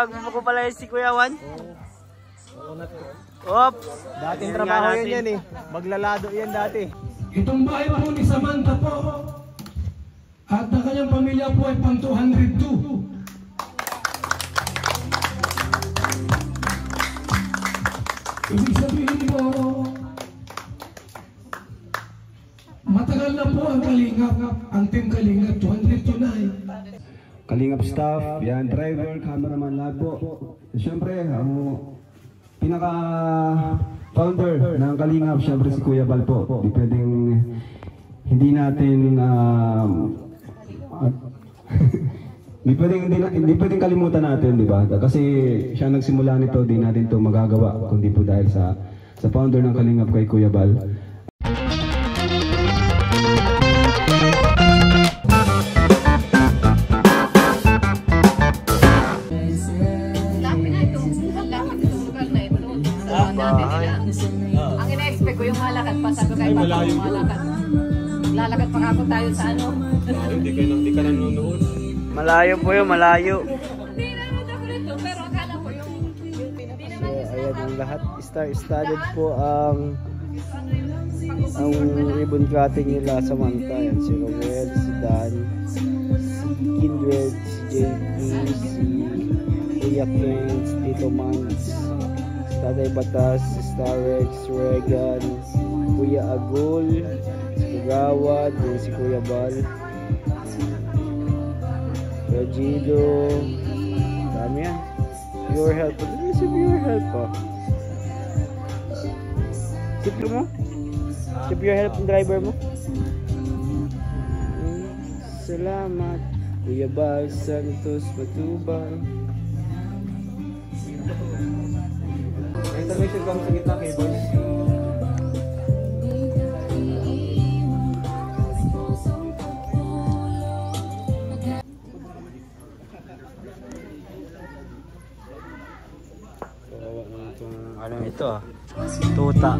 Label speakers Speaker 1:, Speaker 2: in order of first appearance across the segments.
Speaker 1: magbubuko pala yung si Kuya Juan. Op!
Speaker 2: Dating trabaho yan eh. Maglalado yan dati.
Speaker 3: Itong bahay po ni Samantha po at ang kanyang pamilya po ay pang 202. Ibig sabihin po, matagal na po ang Kalingap, ang team Kalingap, 202 na eh.
Speaker 4: Kalingap staff, yan, driver, cameraman, lahat po. Siyempre, ang pinaka-founder ng Kalingap, siyempre si Kuya Bal po. Di pwedeng, hindi natin, hindi pwedeng kalimutan natin, di ba? Kasi siya nagsimula nito, di natin ito magagawa, kundi po dahil sa founder ng Kalingap kay Kuya Bal.
Speaker 5: Ang ina-expect ko yung malakad pa, sabi kayo pa malakad. Lalakad pa ako tayo sa ano.
Speaker 4: Hindi ka nanonood.
Speaker 1: Malayo po yun, malayo.
Speaker 5: Hindi naman ako nito, pero akala ko yung
Speaker 2: Ayan ang lahat. Star-studded po ang ribbon cutting nila sa Manta. Ayan, si Romel, si Dan, si Kindred, si JP, si Kuya Ken, si Tito Mans, si Tatay Batas, si Starex, si Regan, Kuya Agul, si Kagawad, si Kuya Bal, Kuya Gido, dami yan. Your help. Receive your help pa. Sip mo? Sip your help ng driver mo? Salamat. Kuya Bal Santos Matubang.
Speaker 4: Intermission kami sa gitna kay boys.
Speaker 1: Ano ito ah? Tuta.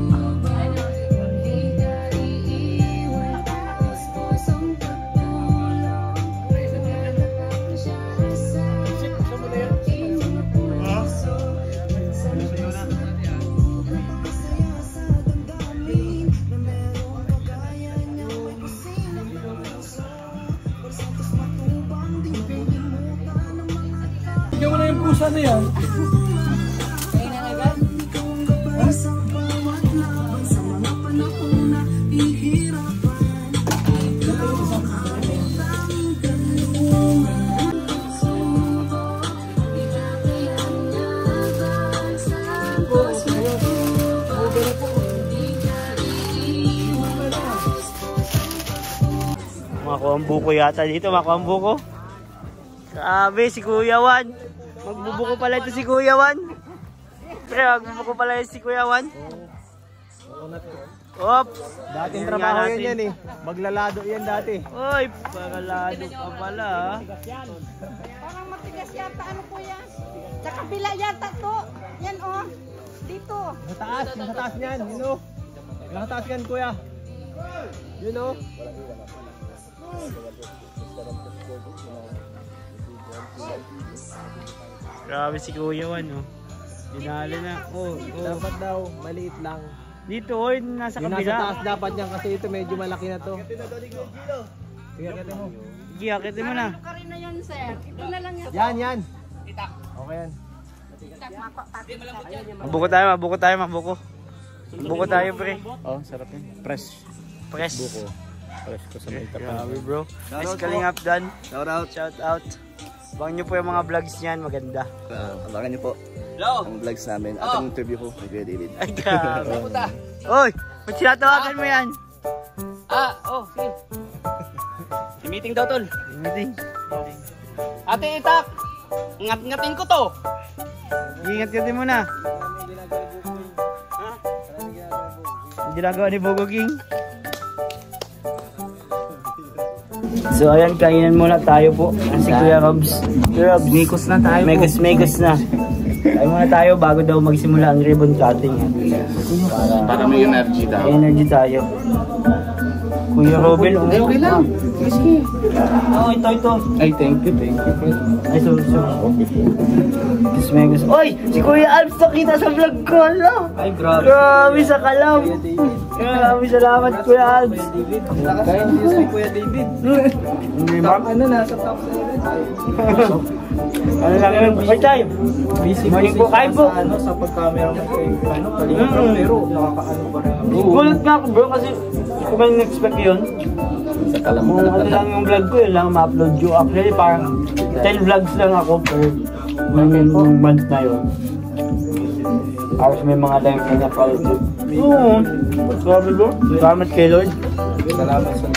Speaker 3: Bigyan mo na yung pusa na yan.
Speaker 1: Makuambuko yata dito, makuambuko. Grabe, si Kuya Juan. Magbubuko pala ito si Kuya Juan. Pre, magbubuko pala ito si Kuya Juan. Op!
Speaker 2: Dating trabaho yan eh. Maglalado yan dati.
Speaker 1: Uy, pagalado ka pala ah.
Speaker 5: parang matigas yata, ano po yan? Sa kabila yata to. Yan oh. Dito.
Speaker 2: Sa taas niyan. Yun o. Sa taas yan, Kuya. Yun o.
Speaker 1: Grabe si Kuya Juan oh. Dinali na. Oh.
Speaker 2: Dapat daw, maliit lang.
Speaker 1: Dito oh, nasa
Speaker 2: Yung
Speaker 1: kabila.
Speaker 2: nasa taas dapat yan kasi ito medyo malaki na to. Sige, akitin mo.
Speaker 1: Sige, akitin mo na.
Speaker 5: Ano ka rin na yan, sir? Ito na lang yan.
Speaker 2: Yan. Okay yan.
Speaker 1: Mabuko tayo. Mabuko tayo pre.
Speaker 2: Oh, sarap yan. Press.
Speaker 1: Press.
Speaker 2: Buko. Press ko sa may tapat.
Speaker 1: Grabe bro. Nice Kalingap done. Shout out. Abangan nyo po yung mga vlogs niyan, maganda.
Speaker 6: Abangan niyo po ang vlogs namin at ang interview ko kay Kuya David.
Speaker 1: Ay, grabe. Oy, ba't sinatawagan mo yan?
Speaker 7: Sige. Meeting daw, tol.
Speaker 1: Meeting.
Speaker 7: Ate Itak, ngat-ngatin ko to.
Speaker 1: Ingat-ingatin mo na. Ang ginagawa ni Bogo King. So ayan, kainan muna tayo po. Si Kuya Robs. Kuya Robs, Mikos na tayo. Megos na. Kain muna tayo bago daw magsimula ang ribbon cutting.
Speaker 6: Para may energy daw.
Speaker 1: Energy tayo. Kuya Robin, okay lang. Ito.
Speaker 6: Ay, thank you.
Speaker 1: Ay, so. Megus. Oy! Si Kuya Alps nakita sa vlog ko. Hala!
Speaker 2: Ay, grabe.
Speaker 1: Grabe sa kalam. Grabe, salamat Kuya Alps.
Speaker 2: Nakakain niyo si Kuya David. Top, ano, nasa top 7.
Speaker 1: Ano lang yun? First time.
Speaker 2: Busy
Speaker 1: Morning po, kain po.
Speaker 2: Sa, ano, sa pag-camera mo kay ano, Kalinga Prab, pero nakakaano pa rin.
Speaker 1: Gulat nga ako bro kasi hindi ko man in-expect yun. Kung ano lang yung vlog ko, yun lang ma-upload yun. Actually parang 10 vlogs lang ako per month na yun. Tapos may mga live na na-follow. Oo. Grabe bro. Salamat kay Lord.
Speaker 2: Salamat sa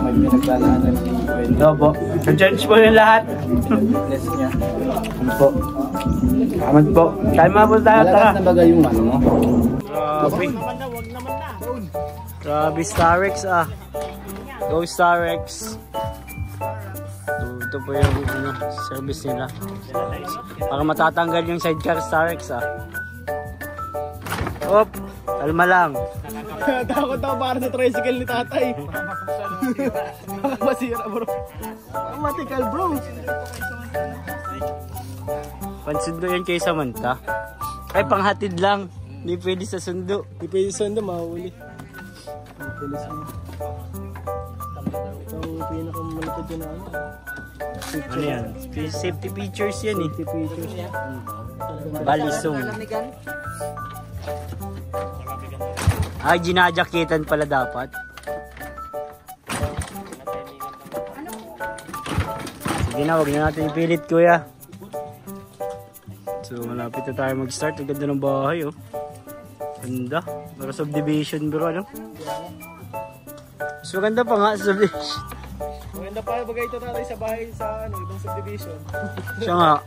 Speaker 2: may pinaglalaanan si Kuya.
Speaker 1: Ito po. Sa-church po yung lahat.
Speaker 2: Bless niya.
Speaker 1: Ano po. Salamat po. Kain mga po tayo. Tara.
Speaker 2: Malakas na bagay yung ano mo?
Speaker 1: Grabe. Grabe Starex ah. Go Starex. Ito po yung ano, service nila. Para matatanggal yung sidecar Starex ah. Op, kalma lang.
Speaker 2: Takot ako para sa tricycle ni tatay. Baka masira bro. Matikal bro.
Speaker 1: Pansundo yan kay Samantha. Ay panghatid lang. Hindi pwede sa sundo.
Speaker 2: Hindi pwede sa sundo, mahuli. Pilis mo. Ito ang pinakamalapad yun na ano.
Speaker 1: Ano yan? Safety features yan eh.
Speaker 2: Safety features yan.
Speaker 1: Balisong. Ay, ginajaketan pala dapat. Sige na, wag na natin ipilit kuya. So, malapit na tayo mag-start. Ang ganda ng bahay oh. Ganda. Para subdivision bro, ano? So, ganda pa nga subdivision.
Speaker 2: Maganda pa bagay ito tatay sa bahay sa ano, ibang subdivision.
Speaker 1: Siya nga.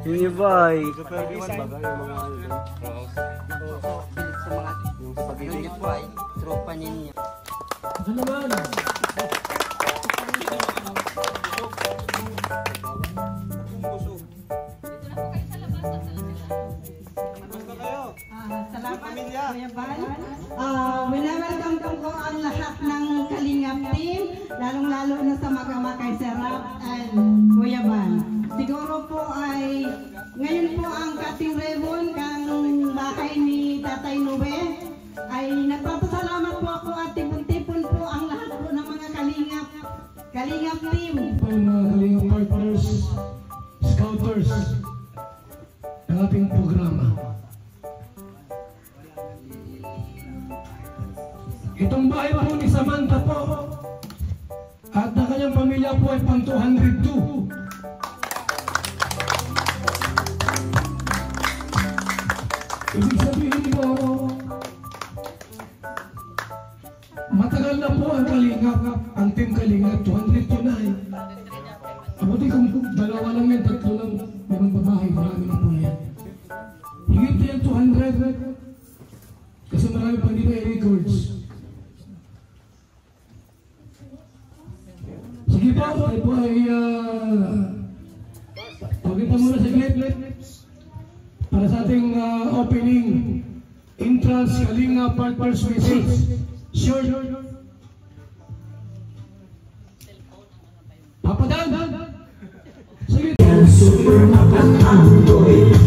Speaker 1: Yung iba ay...
Speaker 5: Salamat Kuya Bal. Welcome po ang lahat ng Kalingap team, lalong-lalo na sa Magamakay Serap and Kuya Bal. Siguro po ay ngayon po ang cutting ribbon kang bahay ni Tatay Nube ay nagpapasalamat po ako at tipon-tipon po ang lahat po ng mga Kalingap team.
Speaker 3: Mga Kalingap partners, scouters ng ating programa. Itong bahay po ni Samantha po at ang kanyang pamilya po ay pang 202. Ibig sabihin po, matagal na po ang Kalingap, ang team Kalingap, 202 na eh. Abuti kung dalawa lang yan, tatlo lang, mayroong babae, marami na po yan. Higit yan 200, kasi marami pa dito records. Sige po, ay po ay pagkita muna sa glit para sa ating opening entrance Kalingap Partners Visit. Sure. Papadan. Sige.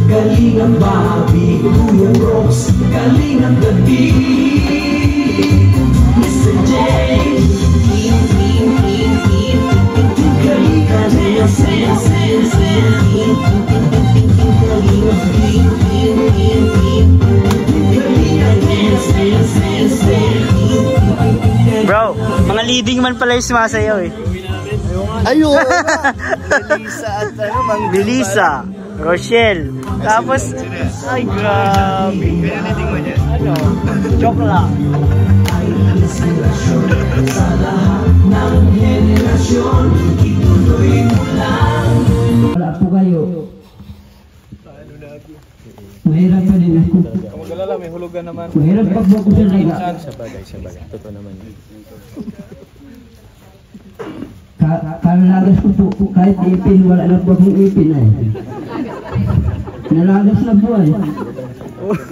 Speaker 8: Kalingap Bobby, Kuya Ross, Kalingap Gabi, Mr. J, Kalingap
Speaker 1: Bro, mga leading man pala yung sumasayaw eh.
Speaker 2: Ayun na! Belisa at ano, Mang
Speaker 1: Belisa, Rochelle, tapos, ay grabe. Ano, joke lang.
Speaker 8: Wala po kayo. Mahirap pa din ako.
Speaker 2: Kung magalala, may hulugan naman.
Speaker 8: Mahirap pa po ako sa liga.
Speaker 2: Sabagay. Totoo naman yun.
Speaker 8: Kalalagas ko po, kahit ipin, wala na po akong ipin ay. Nalagas na po ay.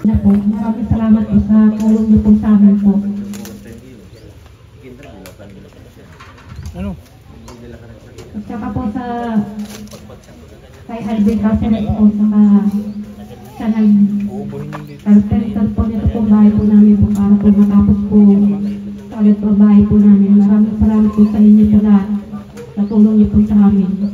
Speaker 5: Maraming salamat po sa tulong niyo po sa amin po.
Speaker 2: Ano?
Speaker 5: At saka po sa kay
Speaker 9: Edwin Caceres po, saka sa nag-carpenter po nito po bahay po namin po para po matapos po ulit po bahay po namin. Maraming salamat po sa inyo po lahat. Natulong niyo po sa amin.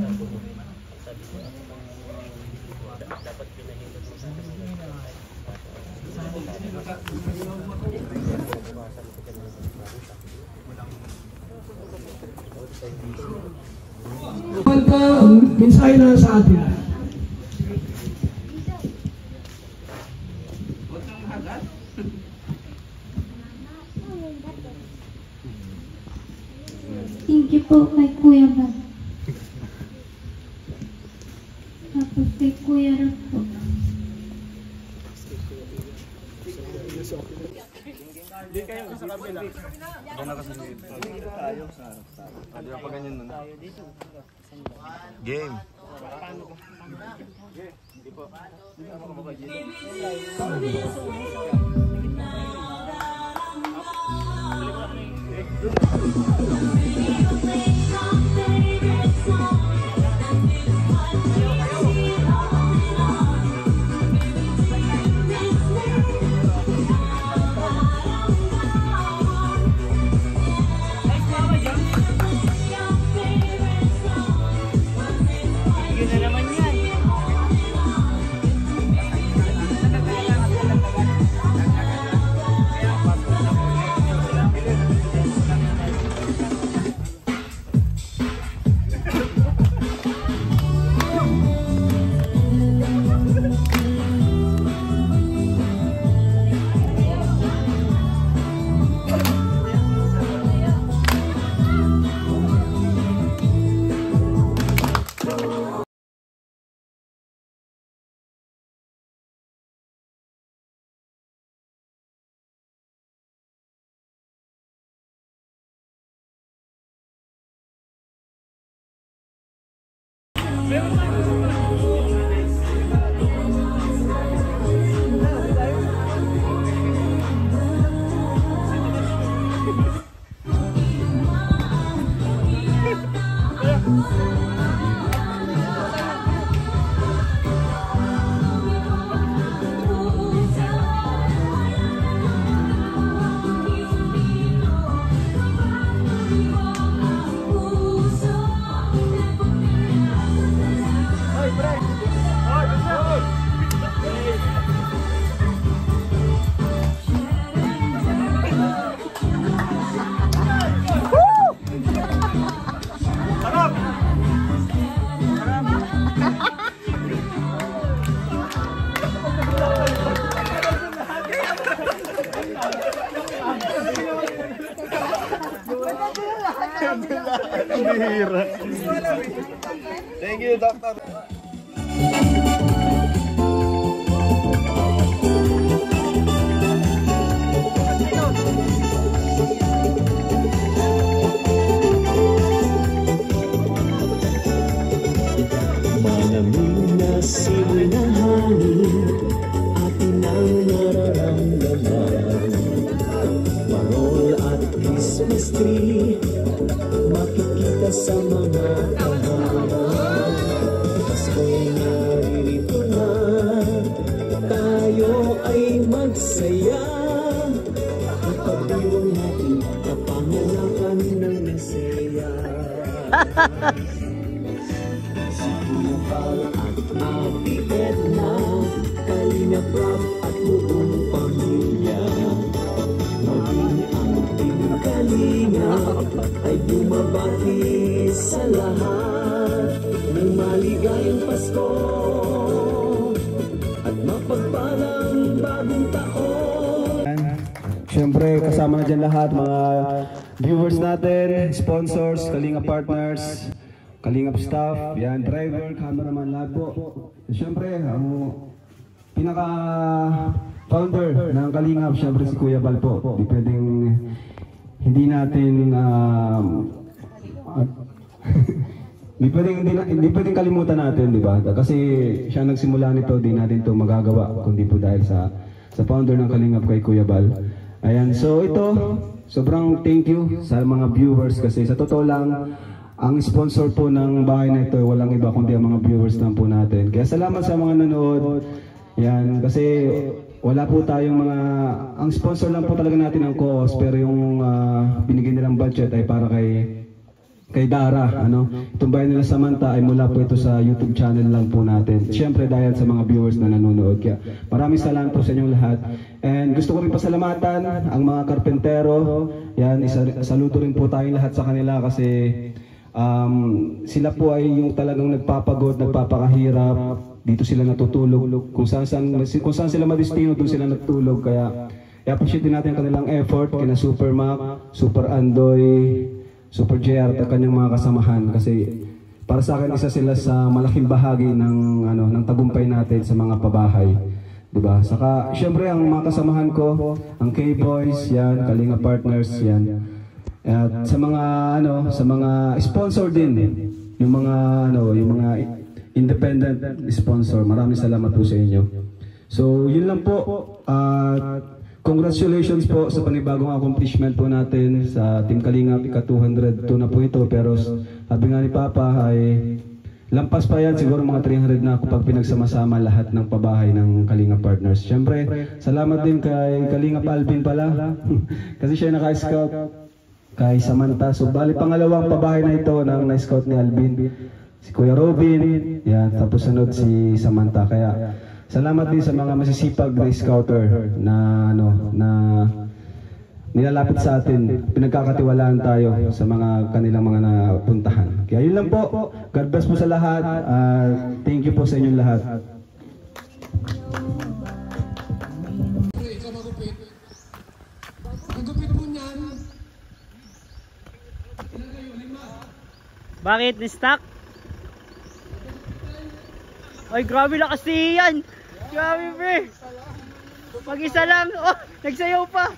Speaker 3: Ang mensahe na sa atin.
Speaker 9: Thank you po kay Kuya Bal. Tapos kay Kuya Rap po.
Speaker 6: Hindi kayo sa kabila. Doon na kasi tayo sa hindi pa ganyan nun. Game. Thank you, Doctor.
Speaker 10: Malamig na simoy ng hangin, atin ang nararamdaman. Parol at Christmas tree, makikita sa mga tahanan. Pasko'y naririto na, tayo ay magsaya. Ipagdiwang natin kapanganakan ng Mesaya. Si Kuya Bal at Ate Edna, Kalinga Prab at buong pamilya. Maging ang Team Kalinga ay bumabati sa lahat ng maligayang Pasko at mapagpalang bagong taon.
Speaker 4: Siyempre kasama na dyan lahat mga viewers natin, sponsors, Kalinga partners, Kalinga staff, yan, driver, cameraman, lahat po. Siyempre ang pinaka-founder ng Kalinga, siyempre si Kuya Bal po. Di pwedeng hindi natin hindi pwedeng kalimutan natin, di ba? Kasi siya nagsimula nito, di natin ito magagawa kundi po dahil sa founder ng Kalinga kay Kuya Bal. Ayan, so ito, sobrang thank you sa mga viewers kasi sa totoo lang, ang sponsor po ng bahay na ito walang iba kundi ang mga viewers lang po natin. Kaya salamat sa mga nanood. Yan, kasi wala po tayong mga, ang sponsor lang po talaga natin ang co-host, pero yung binigyan nilang budget ay para kay Dara, ano? Itong bayan nila Samantha ay mula po ito sa YouTube channel lang po natin. Siyempre dahil sa mga viewers na nanonood. Kaya maraming salamat po sa inyong lahat. And gusto ko rin pasalamatan ang mga karpentero. Yan, saludo rin po tayong lahat sa kanila kasi sila po ay yung talagang nagpapagod, nagpapakahirap. Dito sila natutulog. Kung saan sila madistino, doon sila natutulog. Kaya i-appreciate din natin ang kanilang effort kina Super Mac, Super Andoy, Super JR at kanyang mga kasamahan. Kasi para sa akin isa sila sa malaking bahagi ng tagumpay natin sa mga pabahay. Diba? Saka syempre ang mga kasamahan ko, ang K-Boys, yan, Kalinga Partners, yan. At sa mga sponsor din, yung mga independent sponsor. Maraming salamat po sa inyo. So, yun lang po. Congratulations po sa panibagong accomplishment po natin sa Team Kalingap. Ika-202 na po ito. Pero sabi nga ni Papa ay lampas pa yan. Siguro mga 300 na kapag pinagsama-sama lahat ng pabahay ng Kalingap Partners. Siyempre, salamat din kay Kalingap Alvin pala. Kasi siya naka-scout kay Samantha. So, bali pangalawang pabahay na ito na na-scout ni Alvin. Si Kuya Robin, yan, tapos sunod si Samantha. Kaya salamat din sa mga masisipag na scouter na nilalapit sa atin. Pinagkakatiwalaan tayo sa mga kanilang mga napuntahan. Kaya yun lang po. God bless po sa lahat. Thank you po sa inyong lahat.
Speaker 1: Bakit ni-stuck? Ay, grabe lakas yan! Grabe, pre! Mag-isa lang! Oh, nagsayaw pa!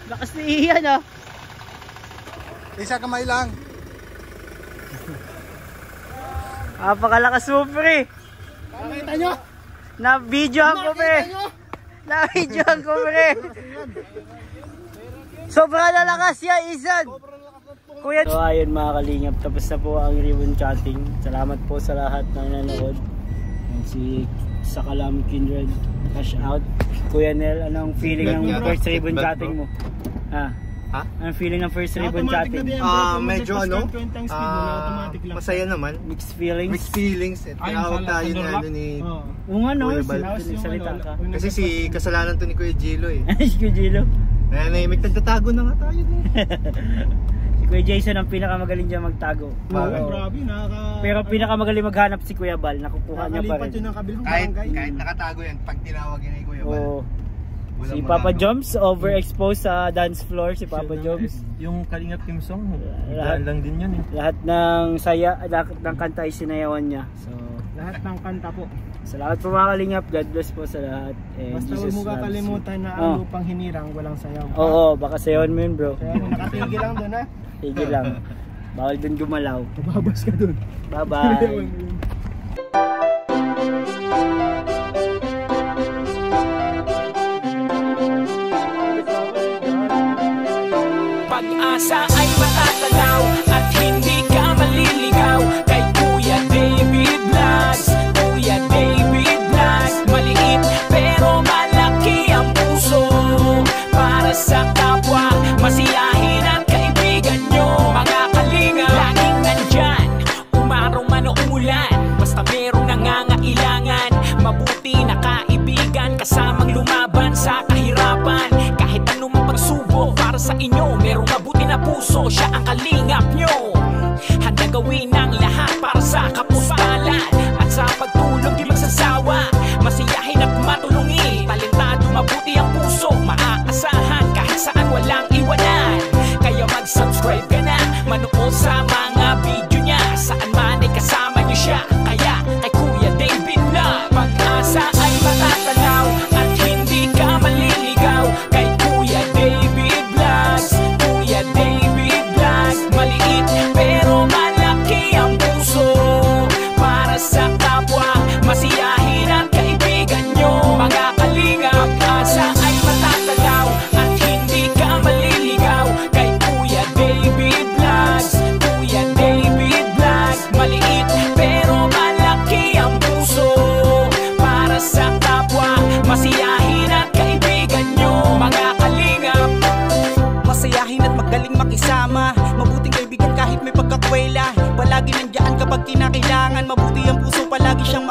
Speaker 1: Lakas ni Ian, ah!
Speaker 6: Isa kamay lang!
Speaker 1: Napakalakas mo, pre!
Speaker 6: Nakita nyo?
Speaker 1: Na-videoan ko, pre! Na-videoan ko, pre! Sobrang lalakas yan, Isan! Kuya. So ayun mga kalingap, tapos na po ang ribbon cutting. Salamat po sa lahat ng nanood. Si Sakalam Kindred, cash out. Kuya Nel, anong feeling ng first ribbon cutting mo? Anong feeling ng first ribbon cutting?
Speaker 6: Medyo masaya naman.
Speaker 1: Mixed feelings?
Speaker 6: Mixed feelings. Tinawag tayo ni Kuya Bal. Kasi si kasalanan to ni Kuya Gilo eh.
Speaker 1: Si Kuya Gilo?
Speaker 6: Nanahimik, nagtatago na nga tayo din.
Speaker 1: Si Kuya Jason ang pinakamagaling dyan magtago.
Speaker 6: Grabe,
Speaker 1: pero pinakamagaling maghanap si Kuya Bal, nakukuha niya pa rin.
Speaker 6: Kahit nakatago yan, pag tinawag yan ay Kuya Bal.
Speaker 1: Si Papa Joms, overexposed sa dance floor si Papa Joms.
Speaker 6: Yung Kalingap Team Song, lahat lang din yan eh.
Speaker 1: Lahat ng saya, lahat ng kanta ay sinayawan niya. So,
Speaker 6: lahat ng kanta po.
Speaker 1: Salamat po mga Kalingap, God bless po sa lahat.
Speaker 6: Basta huwag mo kakalimutan na ang lupang hinirang, walang sayaw.
Speaker 1: Oo, baka sayawan mo yun bro.
Speaker 6: Nakatigil lang doon ha.
Speaker 1: Tigil lang. Bawal dun gumalaw.
Speaker 6: Babas ka dun.
Speaker 1: Bye-bye.
Speaker 10: Pag-asa ay matatanaw at hindi ka maliligaw kay Kuya David Vlogs. Kuya David Vlogs, maliit pero malaki ang puso para sa kapwa, masiyahin ang kaibigan nyo. Mga kalinga, laging nandyan, umaraw man o umulan, basta merong nangangailangan. Mabuti na kaibigan, kasamang lumaban sa kahirapan. Kahit anumang pagsubok para sa inyo, merong mabuti na puso, siya ang kalingap nyo. Handa gawin ang lahat para sa kapustalan, at sa pagtulong di magsasawa, masiyahin at matulungin. Talentado, mabuti ang puso, maaasahan kahit saan walang iwanan. Kaya mag-subscribe ka na, manood sa mga video niya, saan man ay kasama niyo siya. Kaya kay Kuya David Vlog, pag-asa ay matatanaw at hindi ka maliligaw kay Kuya David Vlogs. Kuya David Vlogs, maliit pero malaki ang puso para sa kapwa, masiyahin at pag kinakailangan. Mabuti ang puso, palagi siyang